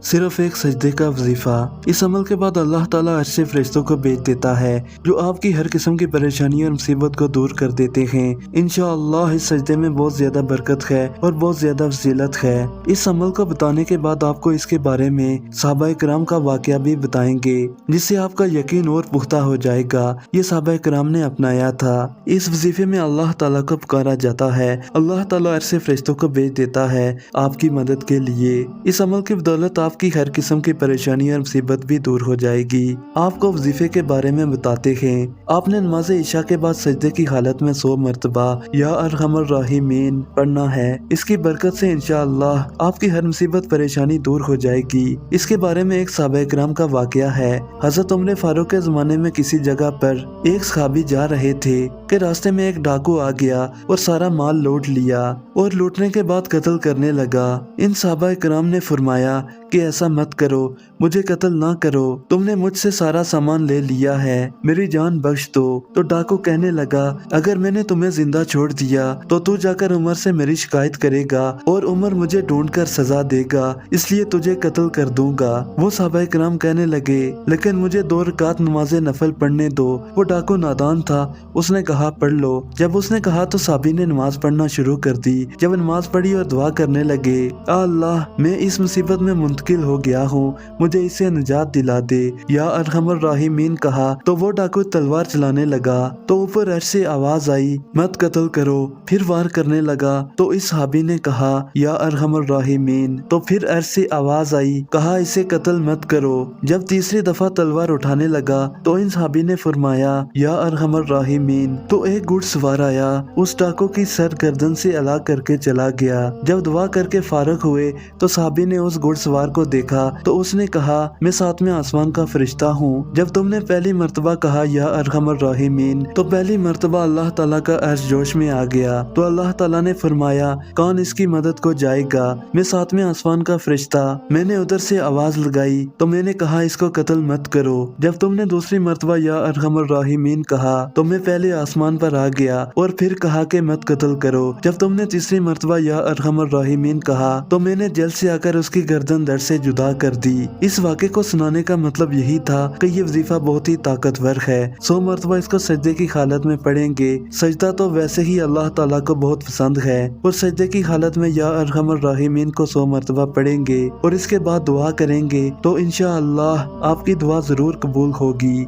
सिर्फ एक सजदे का वजीफा। इस अमल के बाद अल्लाह ताला अर्श से फरिश्तों को भेज देता है जो आपकी हर किस्म की परेशानी और मुसीबत को दूर कर देते हैं। इंशाअल्लाह इस सजदे में बहुत ज्यादा बरकत है और बहुत ज्यादा फजीलत है। इस अमल को बताने के बाद आपको इसके बारे में सहाबा कराम का वाकया भी बताएंगे जिससे आपका यकीन और पुख्ता हो जाएगा। ये सहाबा कराम ने अपनाया था। इस वजीफे में अल्लाह ताला को पुकारा जाता है, अल्लाह ताला अर्श से फरिश्तों को भेज देता है आपकी मदद के लिए। इस अमल की बदौलत आपकी हर किस्म की परेशानी और मुसीबत भी दूर हो जाएगी। आपको वजीफे के बारे में बताते हैं। आपने नमाज इशा के बाद सजदे की हालत में 100 मरतबा या अरहमर राहिमीन पढ़ना है। इसकी बरकत से इंशाअल्लाह आपकी हर मुसीबत परेशानी दूर हो जाएगी। इसके बारे में एक सहाबा किराम का वाकया है। हजरत उमर फारूक के जमाने में किसी जगह पर एक सहाबी जा रहे थे कि रास्ते में एक डाकू आ गया और सारा माल लूट लिया और लूटने के बाद कत्ल करने लगा। इन सहाबा किराम ने फरमाया कि ऐसा मत करो, मुझे कत्ल ना करो, तुमने मुझसे सारा सामान ले लिया है, मेरी जान बख्श दो। तो डाकू कहने लगा, अगर मैंने तुम्हें जिंदा छोड़ दिया तो तू जाकर उमर से मेरी शिकायत करेगा और उमर मुझे ढूंढकर सजा देगा, इसलिए तुझे कत्ल कर दूंगा। वो सहाबा किराम कहने लगे, लेकिन मुझे 2 रकात नमाज नफल पढ़ने दो। वो डाकू नादान था, उसने कहा पढ़ लो। जब उसने कहा तो साबी ने नमाज पढ़ना शुरू कर दी। जब नमाज पढ़ी और दुआ करने लगे, अल्लाह मैं इस मुसीबत में मुंतकिल हो गया हूँ, मुझे इससे निजात दिला दे, या अरहमर राहिमीन कहा तो वो डाकू तलवार चलाने लगा। तो ऊपर अर्श से आवाज आई, मत कत्ल करो। फिर वार करने लगा तो इस सहाबी ने कहा, या अरहमर राहिमीन। तो फिर अर्श से आवाज आई, कहा इसे कत्ल मत करो। जब तीसरी दफा तलवार उठाने लगा तो इन सहाबी ने फरमाया, या अरहमर राहिमीन। तो एक घुड़सवार आया, उस डाकू की सर गर्दन से अलग करके चला गया। जब दुआ करके फारग हुए तो सहाबी ने उस घुड़सवार को देखा तो उसने कहा, मैं 7वें आसमान का फरिश्ता हूँ। जब तुमने पहली मर्तबा कहा या अरहमर राहिमीन तो पहली मर्तबा अल्लाह ताला का अर्श जोश में आ गया। तो अल्लाह ताला ने फरमाया, कौन इसकी मदद को जाएगा? मैं 7वें आसमान का फरिश्ता। मैंने उधर से आवाज लगाई तो मैंने कहा इसको कत्ल मत करो। जब तुमने दूसरी मर्तबा या अरहमर राहिमीन कहा तो मैं पहले आसमान पर आ गया और फिर कहा कि मत कत्ल करो। जब तुमने तीसरी मर्तबा या अरहमर राहिमीन कहा तो मैंने जल्द से आकर उसकी गर्दन दर से जुदा कर दी। इस वाक़े को सुनाने का मतलब यही था कि ये वजीफा बहुत ही ताकतवर है। 100 मरतबा इसको सजदे की हालत में पढ़ेंगे। सजदा तो वैसे ही अल्लाह ताला को बहुत पसंद है और सजदे की हालत में या अरहमर राहिमीन को 100 मरतबा पढ़ेंगे और इसके बाद दुआ करेंगे तो इंशाअल्लाह आपकी दुआ जरूर कबूल होगी।